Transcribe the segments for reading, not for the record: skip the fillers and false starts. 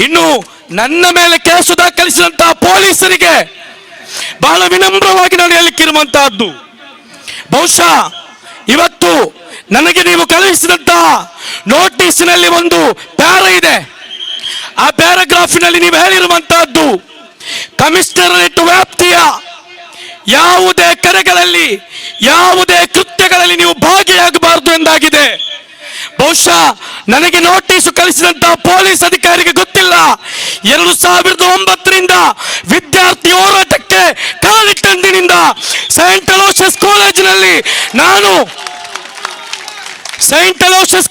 ಇನ್ನು ನನ್ನ ಮೇಲೆ ಕೇಸು ದಾಖಲಿಸಿದಂತಹ ಪೊಲೀಸರಿಗೆ ಬಹಳ ವಿನಮ್ರವಾಗಿ ನಾನು ಹೇಳಲಿಕ್ಕಿರುವಂತಹದ್ದು, ಬಹುಶಃ ಇವತ್ತು ನನಗೆ ನೀವು ಕಳುಹಿಸಿದಂತಹ ನೋಟಿಸಿನಲ್ಲಿ ಒಂದು ಪ್ಯಾರ ಇದೆ. ಆ ಪ್ಯಾರಾಗ್ರಾಫಿನಲ್ಲಿ ನೀವು ಹೇಳಿರುವಂತಹದ್ದು ಕಮಿಷನರೇಟ್ ವ್ಯಾಪ್ತಿಯ ಯಾವುದೇ ಕರೆಗಳಲ್ಲಿ ಯಾವುದೇ ಕೃತ್ಯಗಳಲ್ಲಿ ನೀವು ಭಾಗಿಯಾಗಬಾರದು ಎಂದಾಗಿದೆ. ಬಹುಶಃ ನನಗೆ ನೋಟಿಸ್ ಕಳಿಸಿದಂತಹ ಪೊಲೀಸ್ ಅಧಿಕಾರಿಗೆ ಗೊತ್ತಿಲ್ಲ, 2009ರಿಂದ ವಿದ್ಯಾರ್ಥಿ ಹೋರಾಟಕ್ಕೆ ಕಾಲಿಟ್ಟಂದಿನಿಂದ ಸೈಂಟ್ ಅಲೋಷಿಯಸ್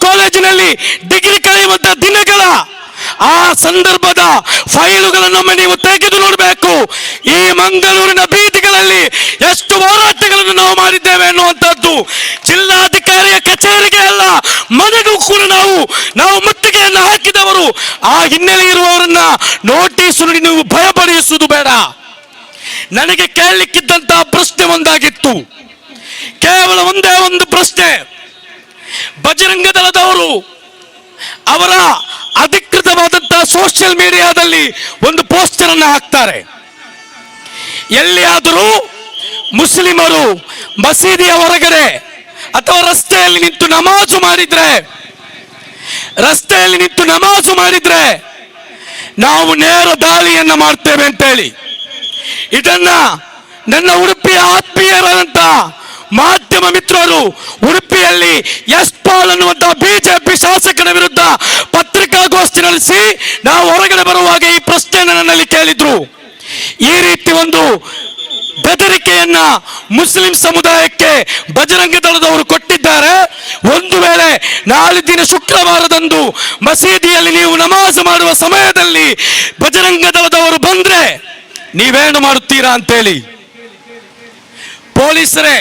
ಕಾಲೇಜಿನಲ್ಲಿ ಡಿಗ್ರಿ ಕಳೆಯುವಂತಹ ದಿನಗಳ ಆ ಸಂದರ್ಭದ ಫೈಲುಗಳನ್ನೊಮ್ಮೆ ನೀವು ತೆಗೆದು ನೋಡಬೇಕು. ಈ ಮಂಗಳೂರಿನ ಬೀದಿಗಳಲ್ಲಿ ಎಷ್ಟು ಹೋರಾಟಗಳನ್ನು ನಾವು ಮಾಡಿದ್ದೇವೆ ಅನ್ನುವಂಥದ್ದು ಜಿಲ್ಲಾಧಿಕಾರಿಯ ಕಚೇರಿಗೆ ಅಲ್ಲ, ಮನೆಗೂ ಕೂಡ ನಾವು ಮುತ್ತಿಗೆಯನ್ನು ಹಾಕಿದವರು. ಆ ಹಿನ್ನೆಲೆ ಇರುವವರನ್ನ ನೋಟಿಸ್ ನೀಡಿ ನೀವು ಭಯಪಡಿಸುವುದು ಬೇಡ. ನನಗೆ ಕೇಳಲಿಕ್ಕಿದ್ದಂತಹ ಪ್ರಶ್ನೆ ಒಂದಾಗಿತ್ತು, ಕೇವಲ ಒಂದೇ ಒಂದು ಪ್ರಶ್ನೆ. ಬಜರಂಗ ದಳದವರು ಅವರ ಅಧಿಕೃತವಾದಂತಹ ಸೋಷಿಯಲ್ ಮೀಡಿಯಾದಲ್ಲಿ ಒಂದು ಪೋಸ್ಟರ್ ಅನ್ನು ಹಾಕ್ತಾರೆ. ಎಲ್ಲಿಯಾದರೂ ಮುಸ್ಲಿಮರು ಮಸೀದಿಯ ಹೊರಗಡೆ ಅಥವಾ ರಸ್ತೆಯಲ್ಲಿ ನಿಂತು ನಮಾಜು ಮಾಡಿದ್ರೆ ನಾವು ನೇರ ದಾಳಿಯನ್ನ ಮಾಡ್ತೇವೆ ಅಂತೇಳಿ, ಇದನ್ನ ನನ್ನ ಉಡುಪಿಯ ಆತ್ಮೀಯರಾದಂತ ಮಾಧ್ಯಮ ಮಿತ್ರರು ಉಡುಪಿಯಲ್ಲಿ ಎಸ್ ಪಾಲ್ ಅನ್ನುವಂತಹ ಬಿಜೆಪಿ ಶಾಸಕನ ವಿರುದ್ಧ ಪತ್ರಿಕಾಗೋಷ್ಠಿ ನಡೆಸಿ ನಾವು ಹೊರಗಡೆ ಬರುವಾಗ ಈ ಪ್ರಶ್ನೆಯನ್ನು ನನ್ನಲ್ಲಿ ಕೇಳಿದ್ರು. ಈ ರೀತಿ ಒಂದು ಬೆದರಿಕೆಯನ್ನ ಮುಸ್ಲಿಂ ಸಮುದಾಯಕ್ಕೆ ಬಜರಂಗ ದಳದವರು ಕೊಟ್ಟಿದ್ದಾರೆ. ಒಂದು ವೇಳೆ ನಾಳೆ ದಿನ ಶುಕ್ರವಾರದಂದು ಮಸೀದಿಯಲ್ಲಿ ನೀವು ನಮಾಜ್ ಮಾಡುವ ಸಮಯದಲ್ಲಿ ಬಜರಂಗ ದಳದವರು ಬಂದ್ರೆ ನೀವೇನು ಮಾಡುತ್ತೀರಾ ಅಂತೇಳಿ. ಪೊಲೀಸರೇ,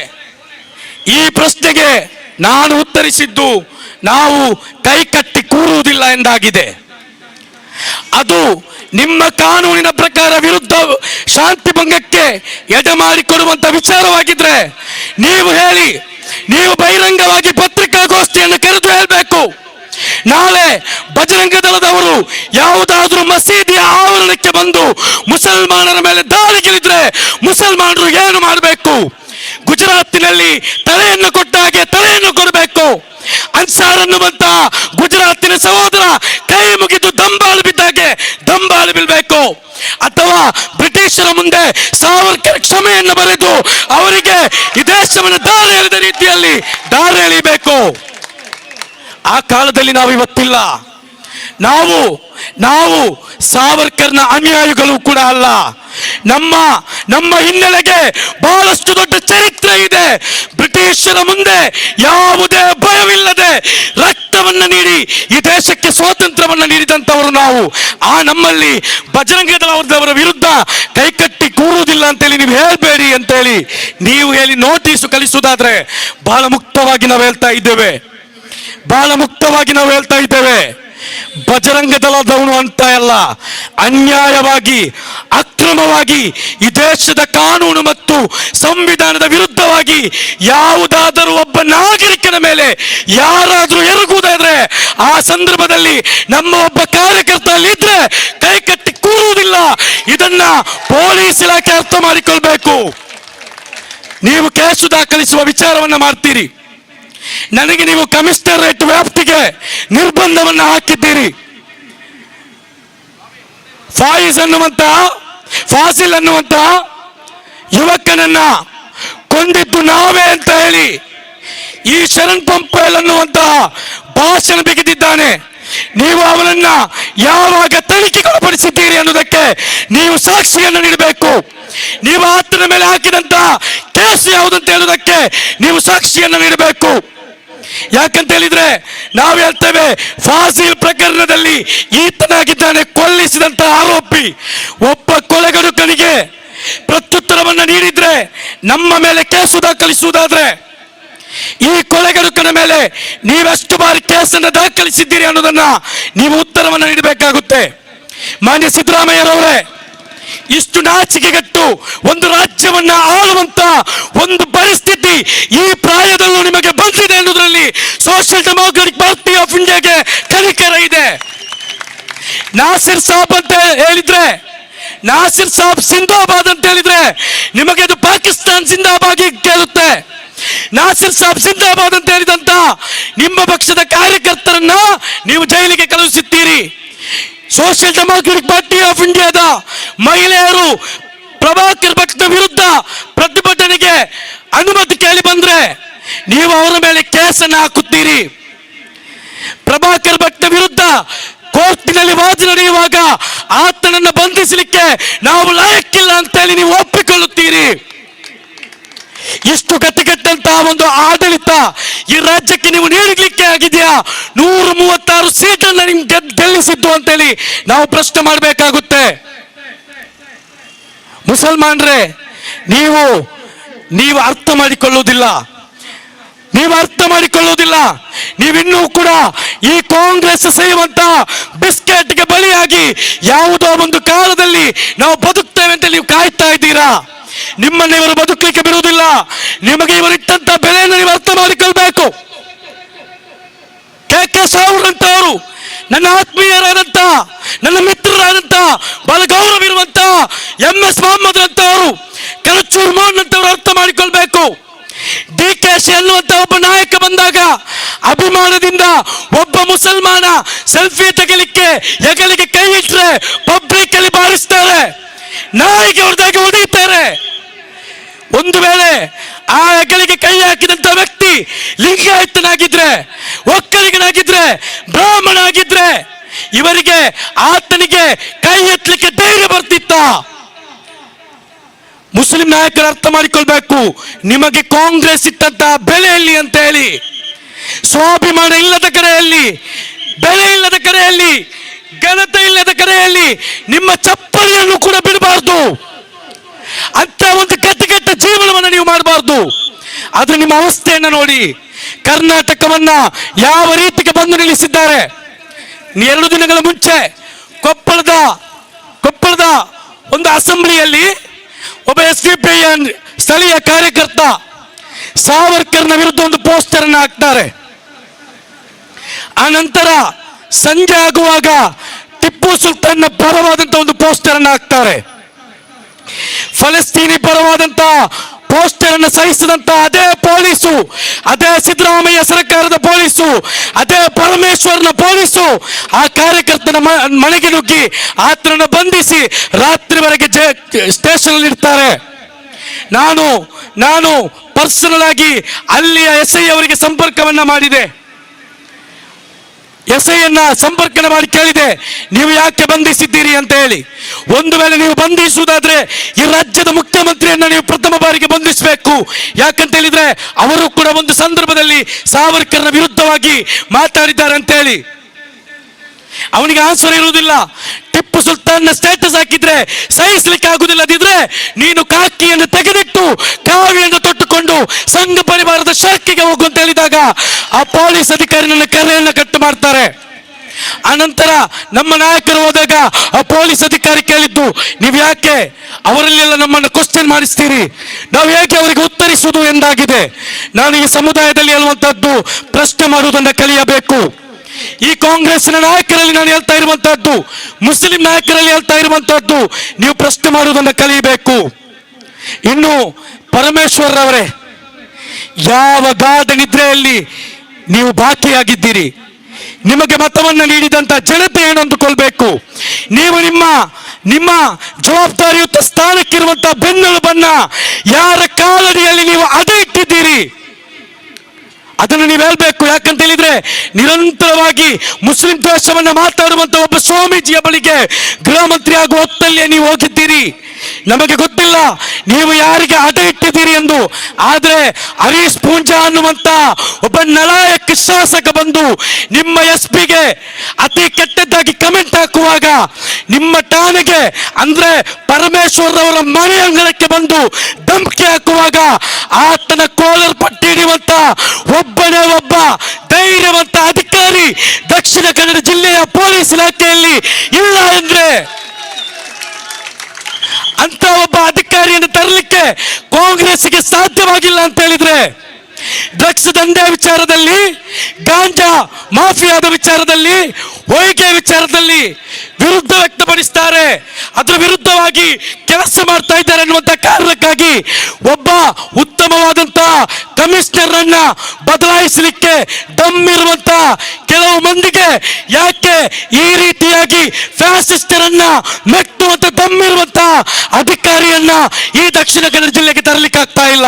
ಈ ಪ್ರಶ್ನೆಗೆ ನಾನು ಉತ್ತರಿಸಿದ್ದು ನಾವು ಕೈ ಕಟ್ಟಿ ಕೂರುವುದಿಲ್ಲ ಎಂದಾಗಿದೆ. ಅದು ನಿಮ್ಮ ಕಾನೂನಿನ ಪ್ರಕಾರ ವಿರುದ್ಧ ಶಾಂತಿ ಭಂಗಕ್ಕೆ ಎಡೆ ಮಾಡಿಕೊಡುವಂತ ವಿಚಾರವಾಗಿದ್ರೆ ನೀವು ಹೇಳಿ, ನೀವು ಬಹಿರಂಗವಾಗಿ ಪತ್ರಿಕಾಗೋಷ್ಠಿಯನ್ನು ಕರೆದು ಹೇಳಬೇಕು. ನಾಳೆ ಬಜರಂಗ ದಳದವರು ಯಾವುದಾದ್ರೂ ಮಸೀದಿಯ ಆವರಣಕ್ಕೆ ಬಂದು ಮುಸಲ್ಮಾನರ ಮೇಲೆ ದಾಳಿಗಿಳಿದ್ರೆ ಮುಸಲ್ಮಾನರು ಏನು ಮಾಡಬೇಕು? ಗುಜರಾತಿನಲ್ಲಿ ತಲೆಯನ್ನು ಕೊಟ್ಟ ಹಾಗೆ ತಲೆಯನ್ನು ಕೊಡಬೇಕು. ಅನ್ಸಾರ್ ಅನ್ನುವಂತಹ ಗುಜರಾತಿನ ಸಹೋದರ ಕೈ ಮುಗಿದು ದಂಬಾಲು ಬಿದ್ದಾಗೆ ದಂಬಾಲು ಬೀಳ್ಬೇಕು. ಅಥವಾ ಬ್ರಿಟಿಷರ ಮುಂದೆ ಸಾವರ್ಕರ್ ಕ್ಷಮೆಯನ್ನು ಬರೆದು ಅವರಿಗೆ ಈ ದೇಶವನ್ನು ದಾರಿ ಎಳೆದ ರೀತಿಯಲ್ಲಿ ದಾರಿ ಎಳಿಬೇಕು. ಆ ಕಾಲದಲ್ಲಿ ನಾವು ಇವತ್ತಿಲ್ಲ. ನಾವು ಸಾವರ್ಕರ್ನ ಅನುಯಾಯಿಗಳು ಕೂಡ ಅಲ್ಲ. ನಮ್ಮ ಹಿನ್ನೆಲೆಗೆ ಬಹಳಷ್ಟು ದೊಡ್ಡ ಚರಿತ್ರೆ ಇದೆ. ಬ್ರಿಟಿಷರ ಮುಂದೆ ಯಾವುದೇ ಭಯವಿಲ್ಲದೆ ರಕ್ತವನ್ನ ನೀಡಿ ಈ ದೇಶಕ್ಕೆ ಸ್ವಾತಂತ್ರ್ಯವನ್ನ ನೀಡಿದಂತವರು ನಾವು. ನಮ್ಮಲ್ಲಿ ಬಜರಂಗ ದಳದವರ ವಿರುದ್ಧ ಕೈಕಟ್ಟಿ ಕೂರುವುದಿಲ್ಲ ಅಂತೇಳಿ ನೀವು ಹೇಳ್ಬೇಡಿ ಅಂತೇಳಿ ನೀವು ಹೇಳಿ ನೋಟಿಸ್ ಕಳಿಸುವುದಾದ್ರೆ ಬಹಳ ಮುಕ್ತವಾಗಿ ನಾವು ಹೇಳ್ತಾ ಇದ್ದೇವೆ. ಬಜರಂಗ ದಳದವನು ಅಂತ ಎಲ್ಲ ಅನ್ಯಾಯವಾಗಿ ಅಕ್ರಮವಾಗಿ ಈ ದೇಶದ ಕಾನೂನು ಮತ್ತು ಸಂವಿಧಾನದ ವಿರುದ್ಧವಾಗಿ ಯಾವುದಾದರೂ ಒಬ್ಬ ನಾಗರಿಕನ ಮೇಲೆ ಯಾರಾದರೂ ಎರಗುವುದಾದ್ರೆ ಆ ಸಂದರ್ಭದಲ್ಲಿ ನಮ್ಮ ಒಬ್ಬ ಕಾರ್ಯಕರ್ತ ಅಲ್ಲಿದ್ರೆ ಕೈ ಕಟ್ಟಿ ಕೂರುವುದಿಲ್ಲ. ಇದನ್ನ ಪೊಲೀಸ್ ಇಲಾಖೆ ಅರ್ಥ ಮಾಡಿಕೊಳ್ಬೇಕು. ನೀವು ಕೇಸು ದಾಖಲಿಸುವ ವಿಚಾರವನ್ನ ಮಾಡ್ತೀರಿ, ನನಗೆ ನೀವು ಕಮಿಷನರೇಟ್ ವ್ಯಾಪ್ತಿಗೆ ನಿರ್ಬಂಧವನ್ನು ಹಾಕಿದ್ದೀರಿ. ಫಾಸಿಲ್ ಅನ್ನುವಂತಹ ಯುವಕನನ್ನ ಕೊಂದಿದ್ದು ನಾವೇ ಅಂತ ಹೇಳಿ ಈ ಶರಣ್ ಪಂಪೇಲ್ ಅನ್ನುವಂತಹ ಭಾಷಣ ಬಿಗಿದಿದ್ದಾನೆ. ನೀವು ಅವನನ್ನ ಯಾವಾಗ ತನಿಖೆಗೊಳಪಡಿಸಿದ್ದೀರಿ ಅನ್ನೋದಕ್ಕೆ ನೀವು ಸಾಕ್ಷಿಯನ್ನು ನೀಡಬೇಕು. ನೀವು ಆತನ ಮೇಲೆ ಹಾಕಿದಂತಹ ಕೇಸು ಯಾವುದಂತ ಹೇಳುವುದಕ್ಕೆ ನೀವು ಸಾಕ್ಷಿಯನ್ನು ನೀಡಬೇಕು. ಯಾಕಂತ ಹೇಳಿದ್ರೆ ನಾವು ಹೇಳ್ತೇವೆ, ಫಾಸಿಲ್ ಪ್ರಕರಣದಲ್ಲಿ ಈತನಾಗಿದ್ದಾನೆ ಕೊಲ್ಲಿಸಿದಂತಹ ಆರೋಪಿ. ಒಬ್ಬ ಕೊಲೆಗಡುಕನಿಗೆ ಪ್ರತ್ಯುತ್ತರವನ್ನ ನೀಡಿದ್ರೆ ನಮ್ಮ ಮೇಲೆ ಕೇಸು ದಾಖಲಿಸುವುದಾದ್ರೆ ಈ ಕೊಲೆಗಡುಕನ ಮೇಲೆ ನೀವೆಷ್ಟು ಬಾರಿ ಕೇಸನ್ನು ದಾಖಲಿಸಿದ್ದೀರಿ ಅನ್ನೋದನ್ನ ನೀವು ಉತ್ತರವನ್ನು ನೀಡಬೇಕಾಗುತ್ತೆ. ಮಾನ್ಯ ಸಿದ್ದರಾಮಯ್ಯರವರೇ, ಇಷ್ಟು ನಾಚಿಕೆಗೆಟ್ಟು ಒಂದು ರಾಜ್ಯವನ್ನ ಆಳುವಂತ ಒಂದು ಪರಿಸ್ಥಿತಿ ಈ ಪ್ರಾಯದಲ್ಲೂ ನಿಮಗೆ ಬಂದಿದೆ ಎನ್ನುವುದರಲ್ಲಿ ಸೋಷಿಯಲ್ ಡೆಮೋಕ್ರಾಟಿಕ್ ಪಾರ್ಟಿ ಆಫ್ ಇಂಡಿಯಾಗೆ ಕನಿಕರ ಇದೆ. ನಾಸಿರ್ ಸಾಬ್ ಅಂತ ಹೇಳಿದ್ರೆ, ನಾಸಿರ್ ಸಾಬ್ ಸಿಂದಾಬಾದ್ ಅಂತ ಹೇಳಿದ್ರೆ ನಿಮಗೆ ಅದು ಪಾಕಿಸ್ತಾನ್ ಜಿಂದಾಬಾದ್ ಕೇಳುತ್ತೆ. ನಾಸಿರ್ ಸಾಬ್ ಸಿಂದಾಬಾದ್ ಅಂತ ಹೇಳಿದಂತ ನಿಮ್ಮ ಪಕ್ಷದ ಕಾರ್ಯಕರ್ತರನ್ನ ನೀವು ಜೈಲಿಗೆ ಕಳುಹಿಸುತ್ತೀರಿ. ಸೋಷಿಯಲ್ ಡೆಮಾಕ್ರೆಟಿಕ್ ಪಾರ್ಟಿ ಆಫ್ ಇಂಡಿಯಾದ ಮಹಿಳೆಯರು ಪ್ರಭಾಕರ್ ಭಟ್ನ ವಿರುದ್ಧ ಪ್ರತಿಭಟನೆಗೆ ಅನುಮತಿ ಕೇಳಿ ಬಂದ್ರೆ ನೀವು ಅವರ ಮೇಲೆ ಕೇಸನ್ನು ಹಾಕುತ್ತೀರಿ. ಪ್ರಭಾಕರ್ ಭಟ್ನ ವಿರುದ್ಧ ಕೋರ್ಟಿನಲ್ಲಿ ವಾದ ನಡೆಯುವಾಗ ಆತನನ್ನು ಬಂಧಿಸಲಿಕ್ಕೆ ನಾವು ಲಾಯಕ್ಕಿಲ್ಲ ಅಂತೇಳಿ ನೀವು ಒಪ್ಪಿಕೊಳ್ಳುತ್ತೀರಿ. ಎಷ್ಟು ಗತಿಗೆಟ್ಟಂತಹ ಒಂದು ಆಡಳಿತ ಈ ರಾಜ್ಯಕ್ಕೆ ನೀವು ನೀಡಲಿಕ್ಕೆ ಆಗಿದೆಯಾ? 136 ಸೀಟನ್ನು ನಿಮ್ಗೆ ಗೆಲ್ಲಿಸಿದ್ದು ಅಂತೇಳಿ ನಾವು ಪ್ರಶ್ನೆ ಮಾಡಬೇಕಾಗುತ್ತೆ. ಮುಸಲ್ಮಾನ್ರೆ, ನೀವು ಅರ್ಥ ಮಾಡಿಕೊಳ್ಳುವುದಿಲ್ಲ, ನೀವಿನ್ನೂ ಕೂಡ ಈ ಕಾಂಗ್ರೆಸ್ ಸೇವಂತ ಬಿಸ್ಕೆಟ್ಗೆ ಬಲಿಯಾಗಿ ಯಾವುದೋ ಒಂದು ಕಾಲದಲ್ಲಿ ನಾವು ಬದುಕ್ತೇವೆ ಅಂತ ನೀವು ಕಾಯ್ತಾ ಇದ್ದೀರಾ. ನಿಮ್ಮನ್ನು ಇವರು ಬದುಕಲಿಕ್ಕೆ ಬಿಡುವುದಿಲ್ಲ. ನಿಮಗೆ ಇವರು ಇಟ್ಟಂತ ಬೆಲೆಯನ್ನು ನೀವು ಅರ್ಥ ಮಾಡಿಕೊಳ್ಬೇಕು. ಕೆ ಸಾವ್ರಂತವರು ನನ್ನ ಆತ್ಮೀಯರಾದಂತ, ನನ್ನ ಮಿತ್ರರಾದಂತ, ಬಹಳ ಗೌರವಿರುವಂತ MS ಮೊಹಮ್ಮದ್ ಅಂತವರು, ಕರಚೂರ್ ಮೋಹನ್ ಅಂತವರು ಅರ್ಥ ಮಾಡಿಕೊಳ್ಬೇಕು. DKC ಅನ್ನುವಂತ ಒಬ್ಬ ನಾಯಕ ಬಂದಾಗ ಅಭಿಮಾನದಿಂದ ಒಬ್ಬ ಮುಸಲ್ಮಾನ ಸೆಲ್ಫಿ ತೆಗೆಲಿಕ್ಕೆ ಹೆಗಲಿಗೆ ಕೈ ಇಟ್ಟರೆ ಪಬ್ಲಿಕ್ ಅಲ್ಲಿ ಬಾರಿಸ್ತಾರೆ, ನಾಯಿಗೆ ಹೊಡೆದಾಗಿ ಹೊಡೆಯುತ್ತಾರೆ. ಒಂದು ವೇಳೆ ಆ ಹೆಗಲಿಗೆ ಕೈ ಹಾಕಿದಂತ ವ್ಯಕ್ತಿ ಲಿಂಗಾಯತನಾಗಿದ್ರೆ, ಒಕ್ಕಲಿಗನಾಗಿದ್ರೆ, ಬ್ರಾಹ್ಮಣ ಆಗಿದ್ರೆ ಇವರಿಗೆ ಆತನಿಗೆ ಕೈ ಎತ್ತಲಿಕ್ಕೆ ಧೈರ್ಯ ಬರ್ತಿತ್ತ? ಮುಸ್ಲಿಂ ನಾಯಕರು ಅರ್ಥ ಮಾಡಿಕೊಳ್ಬೇಕು, ನಿಮಗೆ ಕಾಂಗ್ರೆಸ್ ಇಟ್ಟಂತಹ ಬೆಲೆಯಲ್ಲಿ ಅಂತ ಹೇಳಿ. ಸ್ವಾಭಿಮಾನ ಇಲ್ಲದ ಕಡೆಯಲ್ಲಿ, ಬೆಲೆ ಇಲ್ಲದ ಕಡೆಯಲ್ಲಿ, ಘನತೆ ಇಲ್ಲದ ಕಡೆಯಲ್ಲಿ ನಿಮ್ಮ ಚಪ್ಪಲಿಯನ್ನು ಕೂಡ ಬಿಡಬಾರ್ದು. ಅಂತ ಒಂದು ಕೆಟ್ಟ ಜೀವನವನ್ನು ನೀವು ಮಾಡಬಾರ್ದು. ಆದ್ರೆ ನಿಮ್ಮ ಅವಸ್ಥೆಯನ್ನು ನೋಡಿ, ಕರ್ನಾಟಕವನ್ನ ಯಾವ ರೀತಿಗೆ ಬಂದು ನಿಲ್ಲಿಸಿದ್ದಾರೆ. 2 ದಿನಗಳ ಮುಂಚೆ ಕೊಪ್ಪಳದ ಒಂದು ಅಸೆಂಬ್ಲಿಯಲ್ಲಿ ಒಬ್ಬ SDPI ಸ್ಥಳೀಯ ಕಾರ್ಯಕರ್ತ ಸಾವರ್ಕರ್ನ ವಿರುದ್ಧ ಒಂದು ಪೋಸ್ಟರ್ ಅನ್ನು ಹಾಕ್ತಾರೆ. ಆ ನಂತರ ಸಂಜೆ ಆಗುವಾಗ ಟಿಪ್ಪು ಸುಲ್ತಾನ್ನ ಪರವಾದಂತ ಒಂದು ಪೋಸ್ಟರ್ ಅನ್ನು ಹಾಕ್ತಾರೆ. ಫಲಸ್ತೀನಿ ಪರವಾದಂತ ಪೋಸ್ಟರ್ ಅನ್ನು ಸಹಿಸಿದಂತ ಅದೇ ಪೊಲೀಸು, ಅದೇ ಸಿದ್ದರಾಮಯ್ಯ ಸರ್ಕಾರದ ಪೊಲೀಸು, ಅದೇ ಪರಮೇಶ್ವರ್ನ ಪೊಲೀಸು ಆ ಕಾರ್ಯಕರ್ತನ ಮನೆಗೆ ನುಗ್ಗಿ ಆತನನ್ನು ಬಂಧಿಸಿ ರಾತ್ರಿವರೆಗೆ ಸ್ಟೇಷನ್ ಅಲ್ಲಿ ಇರ್ತಾರೆ. ನಾನು ಪರ್ಸನಲ್ ಆಗಿ ಅಲ್ಲಿಯ SI ಅವರಿಗೆ ಸಂಪರ್ಕವನ್ನ ಮಾಡಿದೆ. SI ಸಂಪರ್ಕ ಮಾಡಿ ಕೇಳಿದೆ, ನೀವು ಯಾಕೆ ಬಂಧಿಸಿದ್ದೀರಿ ಅಂತ ಹೇಳಿ. ಒಂದು ವೇಳೆ ನೀವು ಬಂಧಿಸುವುದಾದ್ರೆ ಈ ರಾಜ್ಯದ ಮುಖ್ಯಮಂತ್ರಿಯನ್ನ ನೀವು ಪ್ರಥಮ ಬಾರಿಗೆ ಬಂಧಿಸಬೇಕು. ಯಾಕಂತ ಹೇಳಿದ್ರೆ ಅವರು ಕೂಡ ಒಂದು ಸಂದರ್ಭದಲ್ಲಿ ಸಾವರ್ಕರ್ನ ವಿರುದ್ಧವಾಗಿ ಮಾತಾಡಿದ್ದಾರೆ ಅಂತ ಹೇಳಿ. ಅವನಿಗೆ ಆನ್ಸರ್ ಇರುವುದಿಲ್ಲ. ಟಿಪ್ಪು ಸುಲ್ತಾನ್ನ ಸ್ಟೇಟಸ್ ಹಾಕಿದ್ರೆ ಸಹಿಸಲಿಕ್ಕೆ ಆಗುದಿಲ್ಲದಿದ್ರೆ ನೀನು ಕಾಕಿಯನ್ನು ತೆಗೆದಿಟ್ಟು ಕಾವಿಯನ್ನು ತೊಟ್ಟುಕೊಂಡು ಸಂಘ ಪರಿವಾರದ ಶಾಖೆಗೆ ಹೋಗು ಅಂತ ಹೇಳಿದಾಗ ಆ ಪೊಲೀಸ್ ಅಧಿಕಾರಿ ನನ್ನ ಕರೆಯನ್ನು ಕಟ್ ಮಾಡ್ತಾರೆ. ಆನಂತರ ನಮ್ಮ ನಾಯಕರು ಹೋದಾಗ ಆ ಪೊಲೀಸ್ ಅಧಿಕಾರಿ ಕೇಳಿದ್ದು, ನೀವು ಯಾಕೆ ಅವರಲ್ಲೆಲ್ಲ ನಮ್ಮನ್ನು ಕ್ವಶನ್ ಮಾಡಿಸ್ತೀರಿ, ನಾವು ಹೇಗೆ ಅವರಿಗೆ ಉತ್ತರಿಸುವುದು ಎಂದಾಗಿದೆ. ನಾನು ಈ ಸಮುದಾಯದಲ್ಲಿ ಹೇಳುವಂತಹದ್ದು ಪ್ರಶ್ನೆ ಮಾಡುವುದನ್ನು ಕಲಿಯಬೇಕು. ಈ ಕಾಂಗ್ರೆಸ್ನ ನಾಯಕರಲ್ಲಿ ನಾನು ಹೇಳ್ತಾ ಇರುವಂತಹದ್ದು, ಮುಸ್ಲಿಂ ನಾಯಕರಲ್ಲಿ ಹೇಳ್ತಾ ಇರುವಂತಹದ್ದು, ನೀವು ಪ್ರಶ್ನೆ ಮಾಡುವುದನ್ನು ಕಲಿಯಬೇಕು. ಇನ್ನು ಪರಮೇಶ್ವರ್ ಅವರೇ, ಯಾವ ಗಾಢ ನಿದ್ರೆಯಲ್ಲಿ ನೀವು ಬಾಕಿಯಾಗಿದ್ದೀರಿ? ನಿಮಗೆ ಮತವನ್ನು ನೀಡಿದಂತ ಜನತೆ ಏನು ಅಂದುಕೊಳ್ಬೇಕು? ನೀವು ನಿಮ್ಮ ಜವಾಬ್ದಾರಿಯುತ ಸ್ಥಾನಕ್ಕಿರುವಂತಹ ಬೆನ್ನೆಲುಬನ್ನ ಯಾರ ಕಾಲಡಿಯಲ್ಲಿ ನೀವು ಅದೇ ಇಟ್ಟಿದ್ದೀರಿ ಅದನ್ನು ನೀವು ಹೇಳ್ಬೇಕು. ಯಾಕಂತ ಹೇಳಿದ್ರೆ ನಿರಂತರವಾಗಿ ಮುಸ್ಲಿಂ ದ್ವೇಷವನ್ನ ಮಾತಾಡುವಂತ ಒಬ್ಬ ಸ್ವಾಮೀಜಿಯ ಬಳಿಗೆ ಗೃಹ ಮಂತ್ರಿ ಆಗುವ ಹೊತ್ತಲ್ಲೇ ನೀವು ಹೋಗಿದ್ದೀರಿ. ನಮಗೆ ಗೊತ್ತಿಲ್ಲ ನೀವು ಯಾರಿಗೆ ಅಡ ಇಟ್ಟಿದ್ದೀರಿ ಎಂದು. ಆದ್ರೆ ಹರೀಶ್ ಪೂಂಜಾ ಅನ್ನುವಂತ ಒಬ್ಬ ನಲಾಯಕ ಶಾಸಕ ಬಂದು ನಿಮ್ಮ SPಗೆ ಅತಿ ಕೆಟ್ಟದ್ದಾಗಿ ಕಮೆಂಟ್ ಹಾಕುವಾಗ, ನಿಮ್ಮ ಠಾಣೆಗೆ ಅಂದ್ರೆ ಪರಮೇಶ್ವರ್ ಅವರ ಮನೆ ಅಂಗಳಕ್ಕೆ ಬಂದು ಧಮಕಿ ಹಾಕುವಾಗ ಆತನ ಕೋಲರ್ ಪಟ್ಟಿ ಹಿಡಿಯುವಂತ ಒಬ್ಬನೇ ಒಬ್ಬ ಧೈರ್ಯವಂತ ಅಧಿಕಾರಿ ದಕ್ಷಿಣ ಕನ್ನಡ ಜಿಲ್ಲೆಯ ಪೊಲೀಸ್ ಇಲಾಖೆಯಲ್ಲಿ ಇಲ್ಲ ಅಂದ್ರೆ, ಅಂತ ಒಬ್ಬ ಅಧಿಕಾರಿಯನ್ನು ತರಲಿಕ್ಕೆ ಕಾಂಗ್ರೆಸ್ಗೆ ಸಾಧ್ಯವಾಗಿಲ್ಲ ಅಂತ ಹೇಳಿದ್ರೆ ಡ್ರಗ್ಸ್ ದಂಧೆ ವಿಚಾರದಲ್ಲಿ, ಗಾಂಜಾ ಮಾಫಿಯಾದ ವಿಚಾರದಲ್ಲಿ, ಹೊಯ್ಗೆ ವಿಚಾರದಲ್ಲಿ ವಿರುದ್ಧ ವ್ಯಕ್ತಪಡಿಸ್ತಾರೆ. ಅದರ ವಿರುದ್ಧವಾಗಿ ಕೆಲಸ ಮಾಡ್ತಾ ಇದ್ದಾರೆ ಅನ್ನುವಂಥ ಕಾರಣಕ್ಕಾಗಿ ಒಬ್ಬ ಉತ್ತಮವಾದಂತಹ ಕಮಿಷನರ್ ಅನ್ನ ಬದಲಾಯಿಸಲಿಕ್ಕೆ ದಮ್ ಇರುವಂತ ಕೆಲವು ಮಂದಿಗೆ ಯಾಕೆ ಈ ರೀತಿಯಾಗಿ ಫ್ಯಾಸಿಸ್ಟರನ್ನ ಮೆಟ್ಟುವಂತ ದಮ್ ಇರುವಂತ ಅಧಿಕಾರಿಯನ್ನ ಈ ದಕ್ಷಿಣ ಕನ್ನಡ ಜಿಲ್ಲೆಗೆ ತರಲಿಕ್ಕೆ ಆಗ್ತಾ ಇಲ್ಲ?